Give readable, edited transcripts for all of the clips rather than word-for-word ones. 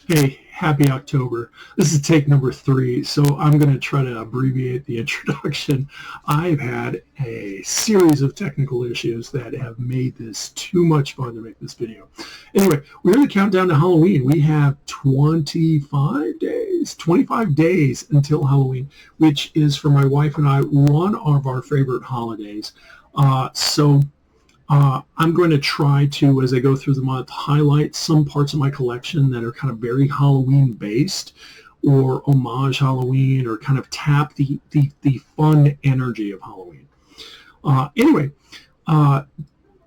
Hey, happy October. This is take number 3, so I'm going to try to abbreviate the introduction. I've had a series of technical issues that have made this too much fun to make this video. Anyway, we're going to count down to Halloween. We have 25 days until Halloween, which is, for my wife and I, one of our favorite holidays. I'm going to try to, as I go through the month, highlight some parts of my collection that are kind of very Halloween based or homage Halloween or kind of tap the fun energy of Halloween. Anyway,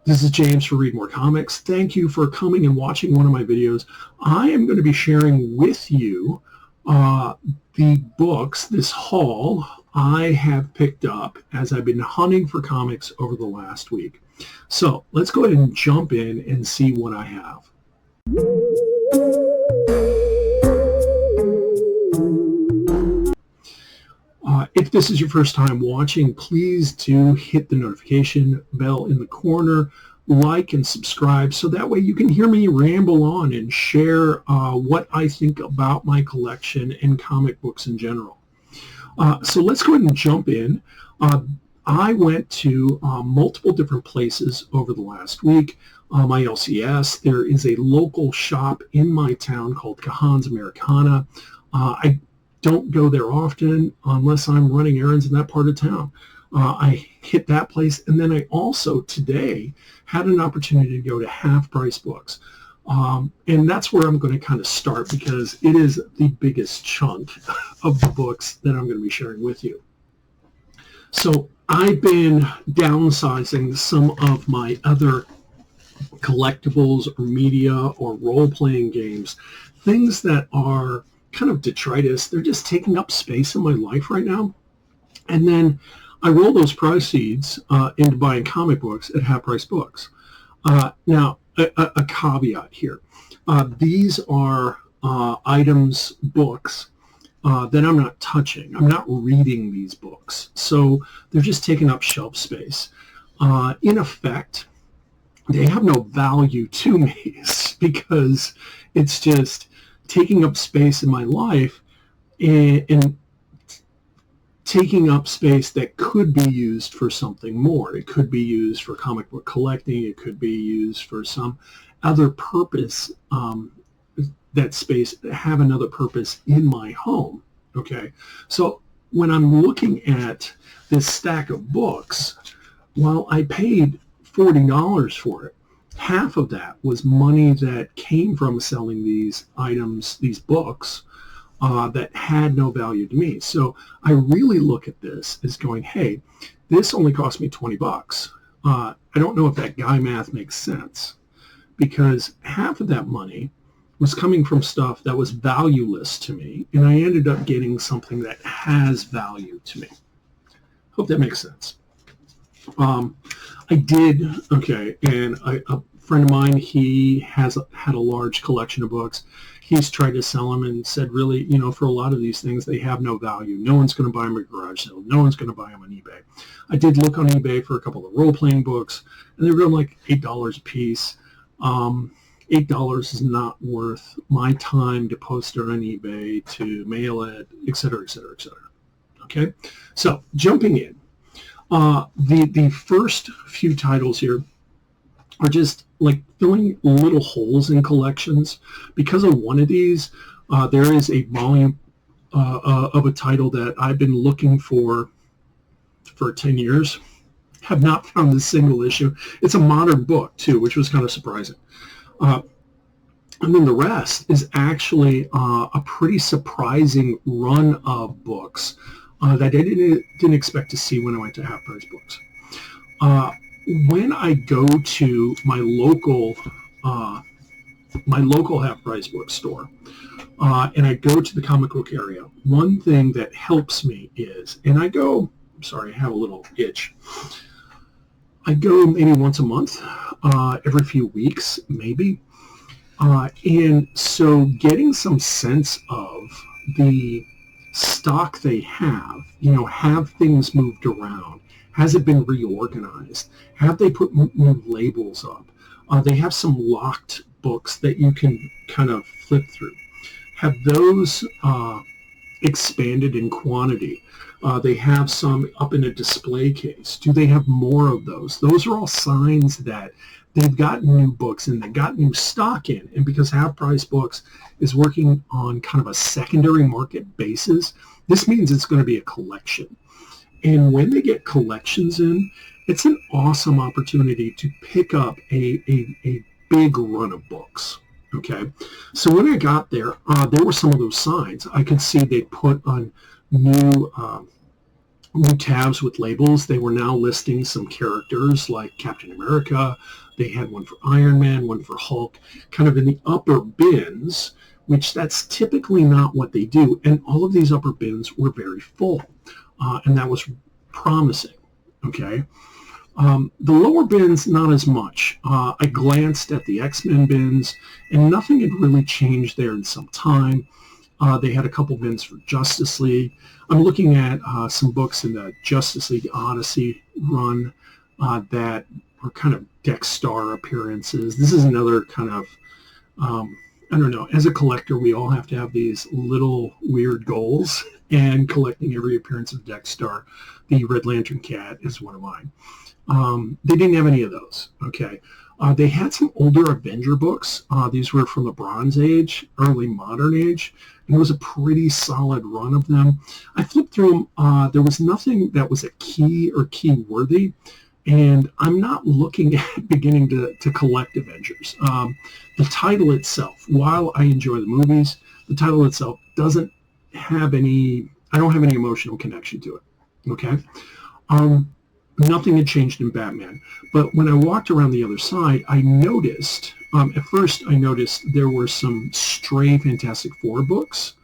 this is James for Read More Comics. Thank you for coming and watching one of my videos. I am going to be sharing with you the books, this haul I have picked up as I've been hunting for comics over the last week. So let's go ahead and jump in and see what I have. If this is your first time watching, please do hit the notification bell in the corner, like and subscribe, so that way you can hear me ramble on and share what I think about my collection and comic books in general. So let's go ahead and jump in. I went to multiple different places over the last week. My LCS, there is a local shop in my town called Cahan's Americana. I don't go there often unless I'm running errands in that part of town. I hit that place, and then I also today had an opportunity to go to Half Price Books. And that's where I'm going to kind of start because it is the biggest chunk of the books that I'm going to be sharing with you. So I've been downsizing some of my other collectibles or media or role-playing games, things that are kind of detritus. They're just taking up space in my life right now. And then I roll those proceeds into buying comic books at Half Price Books. Now, a caveat here. These are items, books, that I'm not touching. I'm not reading these books. So they're just taking up shelf space. In effect, they have no value to me because it's just taking up space in my life and taking up space that could be used for something more. It could be used for comic book collecting. It could be used for some other purpose. That space have another purpose in my home. Okay, so when I'm looking at this stack of books, while I paid $40 for it, half of that was money that came from selling these items, these books, that had no value to me. So I really look at this as going, hey, this only cost me $20. I don't know if that guy math makes sense, because half of that money was coming from stuff that was valueless to me, and I ended up getting something that has value to me. Hope that makes sense. I did, okay, and a friend of mine, he had a large collection of books. He's tried to sell them and said, really, you know, for a lot of these things, they have no value. No one's going to buy them at garage sale. No one's going to buy them on eBay. I did look on eBay for a couple of role-playing books, and they were like $8 a piece. $8 is not worth my time to post it on eBay, to mail it, et cetera, et cetera, et cetera. Okay, so jumping in, the first few titles here are just like filling little holes in collections. Because of one of these, there is a volume of a title that I've been looking for 10 years. Have not found a single issue. It's a modern book too, which was kind of surprising. And then the rest is actually a pretty surprising run of books that I didn't expect to see when I went to Half Price Books. When I go to my local Half Price bookstore, and I go to the comic book area, one thing that helps me is, and I go, I'm sorry, I have a little itch. I go maybe once a month, every few weeks, maybe. And so getting some sense of the stock they have, you know, have things moved around? Has it been reorganized? Have they put new labels up? They have some locked books that you can kind of flip through. have those expanded in quantity? They have some up in a display case. Do they have more of those? Those are all signs that they've got new books and they've got new stock in. And because Half Price Books is working on kind of a secondary market basis, this means it's going to be a collection. And when they get collections in, it's an awesome opportunity to pick up a big run of books. Okay, so when I got there, there were some of those signs. I could see they put on new tabs with labels. They were now listing some characters like Captain America. They had one for Iron Man, one for Hulk, kind of in the upper bins, which that's typically not what they do. And all of these upper bins were very full, and that was promising. Okay. The lower bins, not as much. I glanced at the X-Men bins, and nothing had really changed there in some time. They had a couple bins for Justice League. I'm looking at some books in the Justice League Odyssey run that are kind of deck star appearances. This is another kind of, I don't know, as a collector, we all have to have these little weird goals, and collecting every appearance of Deck Star, the Red Lantern Cat, is one of mine. They didn't have any of those. Okay. They had some older Avenger books. These were from the Bronze Age, early Modern Age, and it was a pretty solid run of them. I flipped through them. There was nothing that was a key or key worthy, and I'm not looking at beginning to collect Avengers. The title itself, while I enjoy the movies, the title itself doesn't have any, I don't have any emotional connection to it. Okay. Nothing had changed in Batman. But when I walked around the other side, I noticed, at first I noticed there were some stray Fantastic Four books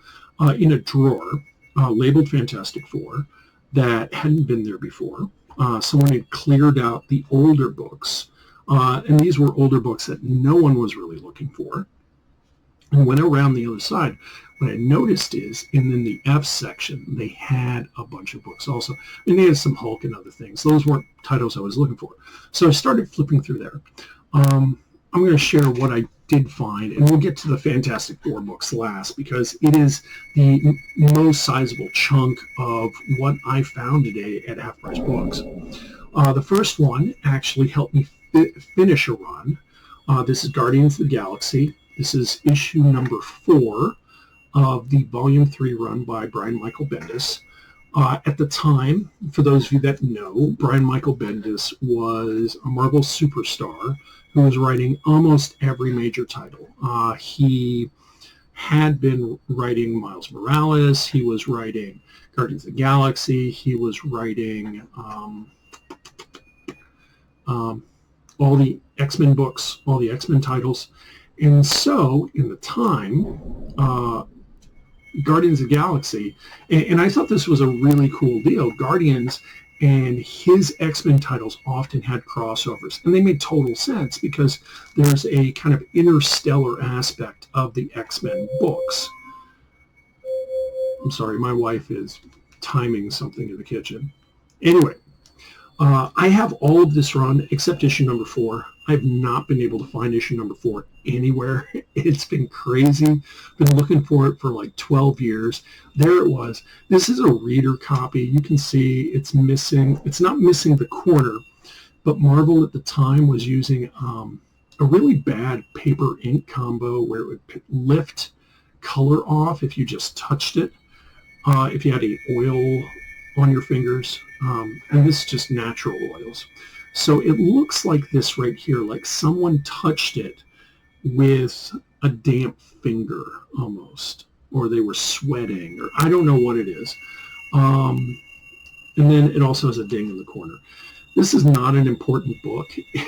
in a drawer labeled Fantastic Four that hadn't been there before. Someone had cleared out the older books, and these were older books that no one was really looking for. And went around the other side. What I noticed is, in the F section, they had a bunch of books also. And they had some Hulk and other things. Those weren't titles I was looking for. So I started flipping through there. I'm going to share what I did find, and we'll get to the Fantastic Four books last, because it is the most sizable chunk of what I found today at Half Price Books. The first one actually helped me finish a run. This is Guardians of the Galaxy. This is issue number 4 of the Volume 3 run by Brian Michael Bendis. At the time, for those of you that know, Brian Michael Bendis was a Marvel superstar who was writing almost every major title. He had been writing Miles Morales. He was writing Guardians of the Galaxy. He was writing all the X-Men books, all the X-Men titles. And so, in the time, Guardians of the Galaxy, and I thought this was a really cool deal. Guardians and his X-Men titles often had crossovers, and they made total sense because there's a kind of interstellar aspect of the X-Men books. I'm sorry, my wife is timing something in the kitchen. Anyway, I have all of this run except issue number 4. I've not been able to find issue number 4 anywhere. It's been crazy. Been looking for it for like 12 years. There it was. This is a reader copy. You can see it's missing. It's not missing the corner, but Marvel at the time was using a really bad paper ink combo where it would lift color off if you just touched it. If you had any oil on your fingers, and this is just natural oils. So it looks like this right here, like someone touched it with a damp finger almost, or they were sweating, or I don't know what it is. And then it also has a ding in the corner. This is not an important book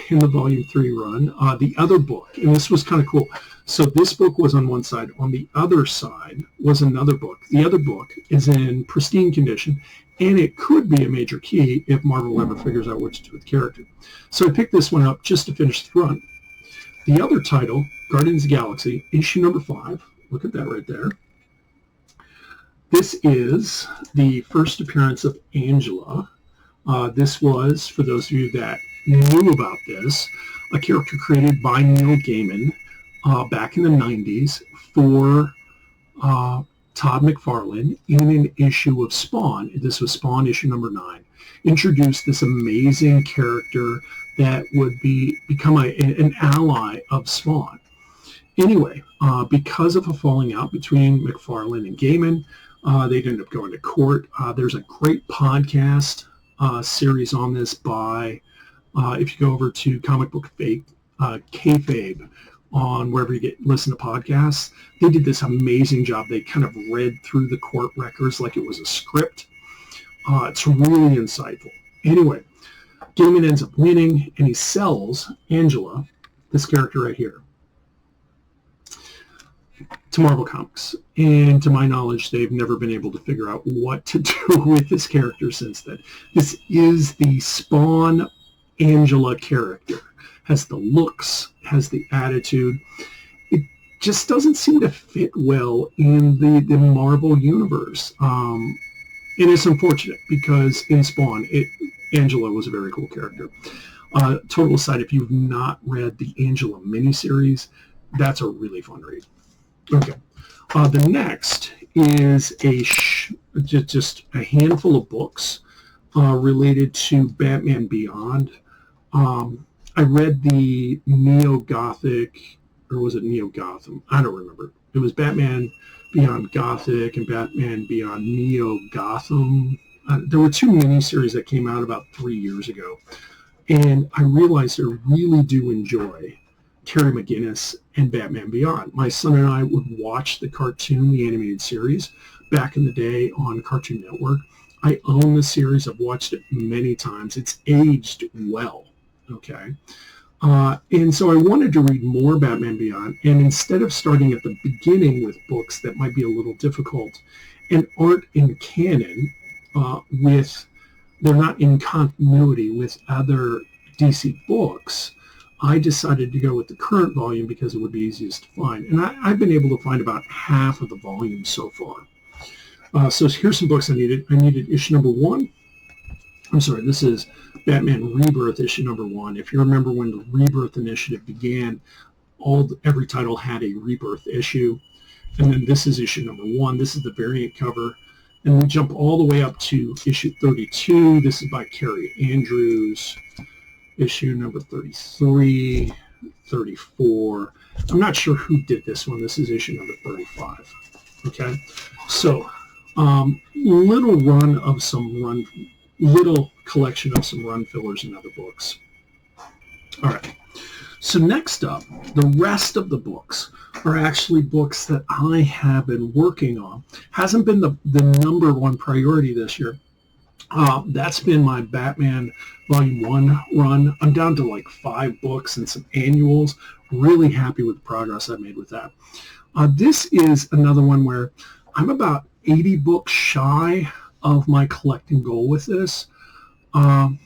in the Volume 3 run. The other book, and this was kind of cool. So this book was on one side. On the other side was another book. The other book is in pristine condition, and it could be a major key if Marvel ever figures out what to do with the character. So I picked this one up just to finish the run. The other title, Guardians of the Galaxy, issue number 5. Look at that right there. This is the first appearance of Angela. This was, for those of you that knew about this, a character created by Neil Gaiman back in the 90s for Todd McFarlane, in an issue of Spawn, this was Spawn issue number 9, introduced this amazing character that would become an ally of Spawn. Anyway, because of a falling out between McFarlane and Gaiman, they'd end up going to court. There's a great podcast series on this by, if you go over to Comic Book Kayfabe on wherever you listen to podcasts, they did this amazing job. They kind of read through the court records like it was a script. It's really insightful. Anyway, Gaiman ends up winning, and he sells Angela, this character right here, to Marvel Comics. And to my knowledge, they've never been able to figure out what to do with this character since then. This is the Spawn Angela character. Has the looks, has the attitude. It just doesn't seem to fit well in the Marvel universe. And it's unfortunate because in Spawn, Angela was a very cool character. Total aside, if you've not read the Angela miniseries, that's a really fun read. Okay. The next is just a handful of books related to Batman Beyond. I read the Neo-Gothic, or was it Neo-Gotham? I don't remember. It was Batman Beyond Gothic and Batman Beyond Neo-Gotham. There were 2 miniseries that came out about 3 years ago. And I realized I really do enjoy Terry McGinnis and Batman Beyond. My son and I would watch the cartoon, the animated series, back in the day on Cartoon Network. I own the series. I've watched it many times. It's aged well. Okay. And so I wanted to read more Batman Beyond, and instead of starting at the beginning with books that might be a little difficult and aren't in canon, they're not in continuity with other DC books, I decided to go with the current volume because it would be easiest to find. And I've been able to find about half of the volume so far. So here's some books I needed. I needed issue number 1. I'm sorry, this is Batman Rebirth issue number 1. If you remember when the Rebirth Initiative began, every title had a Rebirth issue. And then this is issue number 1. This is the variant cover. And we jump all the way up to issue 32. This is by Carrie Andrews. Issue number 33, 34. I'm not sure who did this one. This is issue number 35. Okay, so little collection of some run fillers and other books. All right. So next up, the rest of the books are actually books that I have been working on. Hasn't been the number 1 priority this year. That's been my Batman Volume 1 run. I'm down to like 5 books and some annuals. Really happy with the progress I've made with that. This is another one where I'm about 80 books shy of my collecting goal with this. Let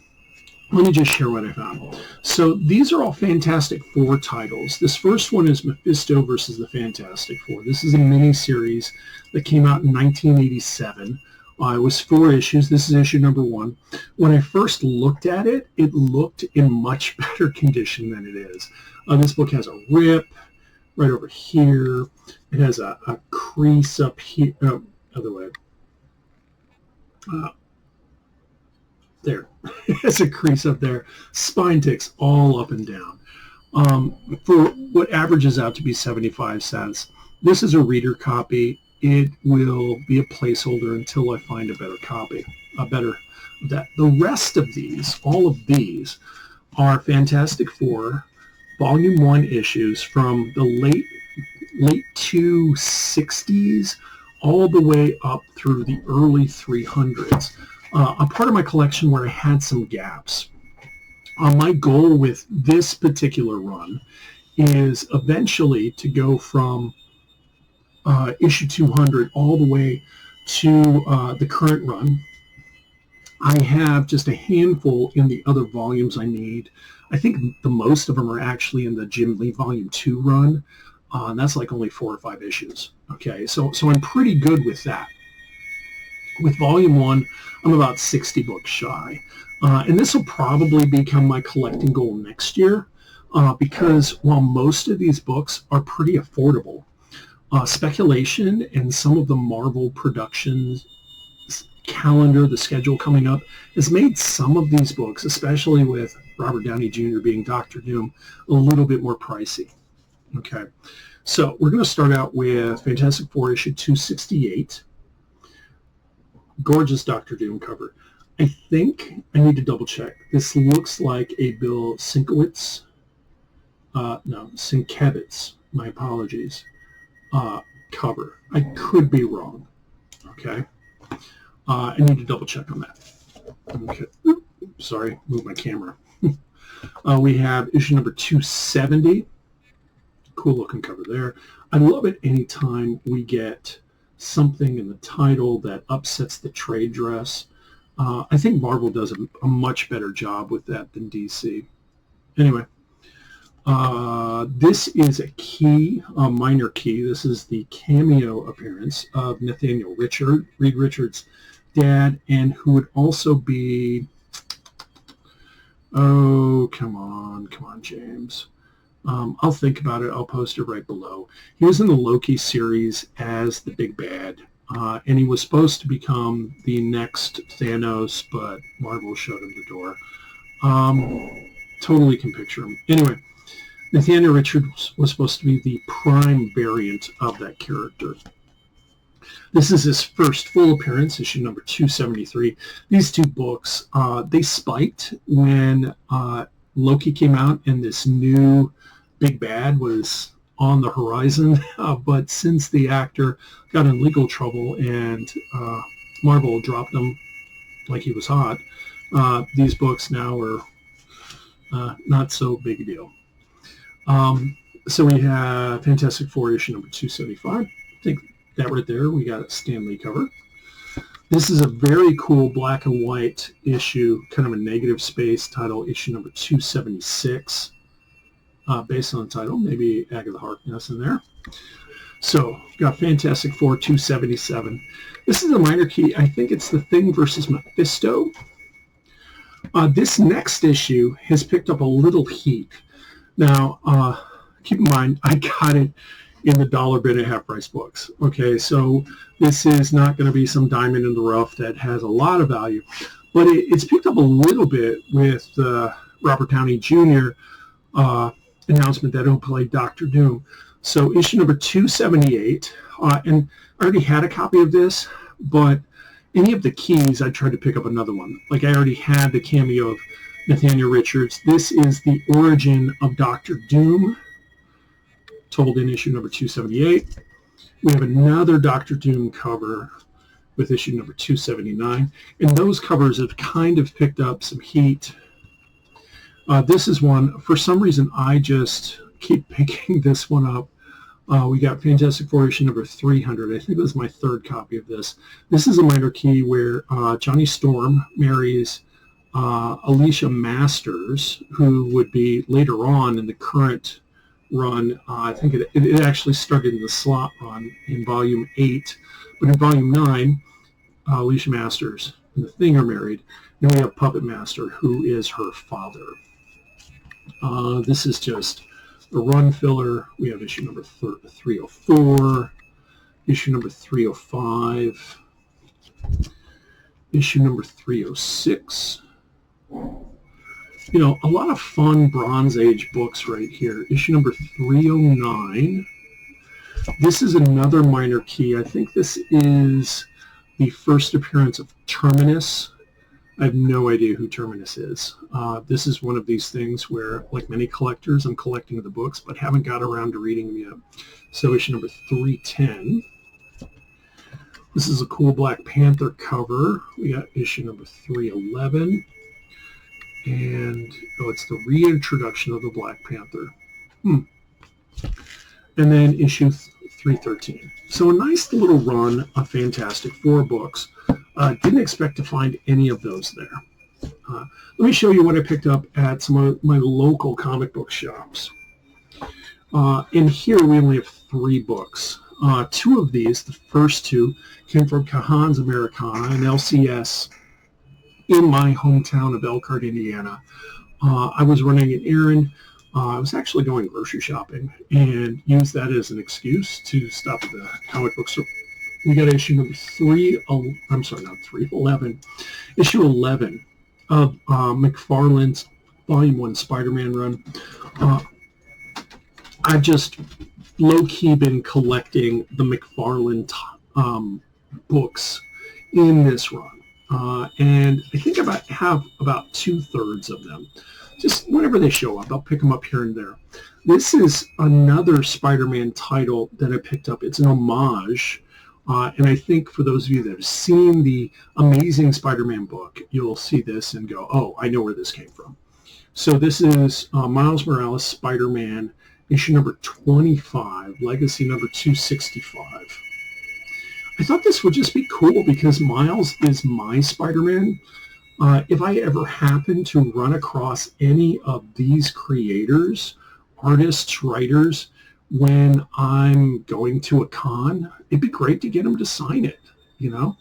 me just share what I found. So these are all Fantastic Four titles. This first one is Mephisto versus the Fantastic Four. This is a mini-series that came out in 1987. It was 4 issues. This is issue number 1. When I first looked at it, it looked in much better condition than it is. This book has a rip right over here. It has a crease up here. Oh, other way. There. It has a crease up there. Spine ticks all up and down. For what averages out to be 75 cents. This is a reader copy. It will be a placeholder until I find a better copy, that. The rest of these, all of these, are Fantastic Four Volume 1 issues from the late 260s all the way up through the early 300s. A part of my collection where I had some gaps. My goal with this particular run is eventually to go from issue 200 all the way to the current run. I have just a handful in the other volumes I need. I think the most of them are actually in the Jim Lee Volume 2 run. And that's like only 4 or 5 issues. Okay, so I'm pretty good with that. With Volume 1, I'm about 60 books shy. And this will probably become my collecting goal next year because while most of these books are pretty affordable, speculation and some of the Marvel productions calendar, the schedule coming up, has made some of these books, especially with Robert Downey Jr. being Dr. Doom, a little bit more pricey. Okay, so we're going to start out with Fantastic Four issue 268. Gorgeous Dr. Doom cover. I think I need to double check. This looks like a Bill Sienkiewicz, Sienkiewicz, my apologies, cover. I could be wrong. Okay. I need to double check on that. Okay. Oops, sorry, move my camera. We have issue number 270. Cool looking cover there. I love it anytime we get something in the title that upsets the trade dress. I think Marvel does a much better job with that than DC. Anyway, this is a minor key. This is the cameo appearance of Nathaniel Reed Richards' dad, and who would also be, oh, come on, James. I'll think about it. I'll post it right below. He was in the Loki series as the big bad, and he was supposed to become the next Thanos, but Marvel showed him the door. Totally can picture him. Anyway, Nathaniel Richards was supposed to be the prime variant of that character. This is his first full appearance, issue number 273. These two books, they spiked when Loki came out and this new big bad was on the horizon. But since the actor got in legal trouble and Marvel dropped him like he was hot, these books now are not so big a deal. So we have Fantastic Four issue number 275. I think that right there, we got a Stan Lee cover. This is a very cool black and white issue, kind of a negative space title, issue number 276. Based on the title, maybe Agatha Harkness in there. So we've got Fantastic Four 277. This is a minor key. I think it's The Thing versus Mephisto. This next issue has picked up a little heat. Now, keep in mind, I got it in the dollar bin at Half Price Books. Okay, so this is not going to be some diamond in the rough that has a lot of value, but it's picked up a little bit with Robert Downey Jr. Announcement that he'll play Dr. Doom. So issue number 278, and I already had a copy of this, but any of the keys, I tried to pick up another one. Like I already had the cameo of Nathaniel Richards. This is the origin of Dr. Doom, told in issue number 278. We have another Dr. Doom cover with issue number 279, and those covers have kind of picked up some heat. This is one, for some reason, I just keep picking this one up. We got Fantastic Four issue number 300. I think this is my third copy of this. This is a minor key where Johnny Storm marries Alicia Masters, who would be later on in the current run. I think it actually started in the slot run in volume 8, but in volume 9, Alicia Masters and the Thing are married. Then we have Puppet Master, who is her father. This is just a run filler. We have issue number 304, issue number 305, issue number 306. You know, a lot of fun Bronze Age books right here. Issue number 309. This is another minor key. I think this is the first appearance of Terminus. I have no idea who Terminus is. This is one of these things where, like many collectors, I'm collecting the books, but haven't got around to reading them yet. So issue number 310. This is a cool Black Panther cover. We got issue number 311. And, it's the reintroduction of the Black Panther. And then issue 313. So a nice little run of Fantastic Four books. Didn't expect to find any of those there. Let me show you what I picked up at some of my local comic book shops. In here we only have 3 books. 2 of these, the first 2, came from Kahan's Americana and LCS in my hometown of Elkhart, Indiana. I was running an errand. I was actually going grocery shopping and used that as an excuse to stop at the comic book store. We got issue number 11, issue 11 of McFarlane's Volume 1 Spider-Man run. I've just low-key been collecting the McFarlane books in this run. And I think I have about 2/3 of them. Just whenever they show up, I'll pick them up here and there. This is another Spider-Man title that I picked up. It's an homage. And I think for those of you that have seen the Amazing Spider-Man book, you'll see this and go, oh, I know where this came from. So this is Miles Morales Spider-Man, issue number 25, legacy number 265. I thought this would just be cool because Miles is my Spider-Man. If I ever happen to run across any of these creators, artists, writers, when I'm going to a con, it'd be great to get them to sign it, you know?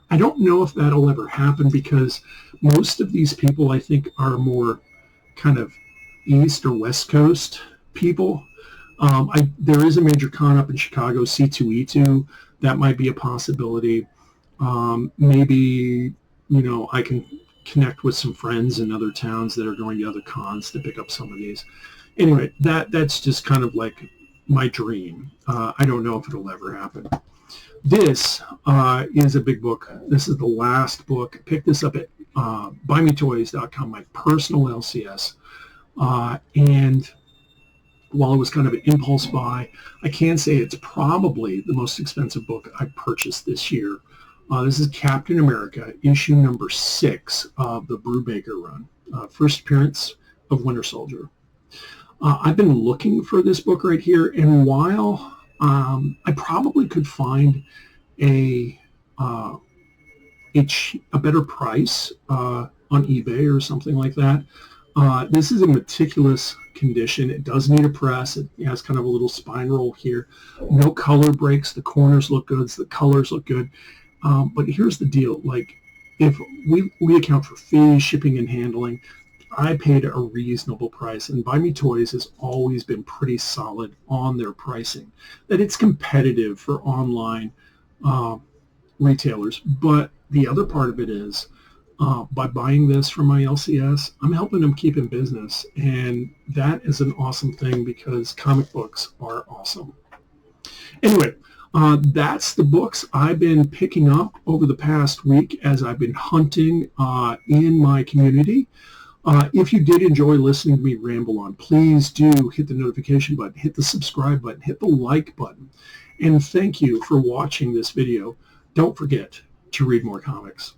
I don't know if that'll ever happen because most of these people, I think, are more kind of East or West Coast people. There is a major con up in Chicago, C2E2. That might be a possibility. Maybe, you know, I can connect with some friends in other towns that are going to other cons to pick up some of these. Anyway, that's just kind of like my dream. I don't know if it'll ever happen. This is a big book. This is the last book. I picked this up at buymetoys.com, my personal LCS. And while it was kind of an impulse buy, I can say it's probably the most expensive book I purchased this year. This is Captain America, issue number 6 of the Brubaker run. First appearance of Winter Soldier. I've been looking for this book right here, and while I probably could find a better price on eBay or something like that, this is in meticulous condition. It does need a press. It has kind of a little spine roll here. No color breaks. The corners look good. The colors look good. But here's the deal. Like, if we account for fees, shipping, and handling, I paid a reasonable price, and Buy Me Toys has always been pretty solid on their pricing, that it's competitive for online retailers. But the other part of it is, by buying this from my LCS, I'm helping them keep in business, and that is an awesome thing because comic books are awesome. Anyway, that's the books I've been picking up over the past week as I've been hunting in my community. If you did enjoy listening to me ramble on, please do hit the notification button, hit the subscribe button, hit the like button. And thank you for watching this video. Don't forget to read more comics.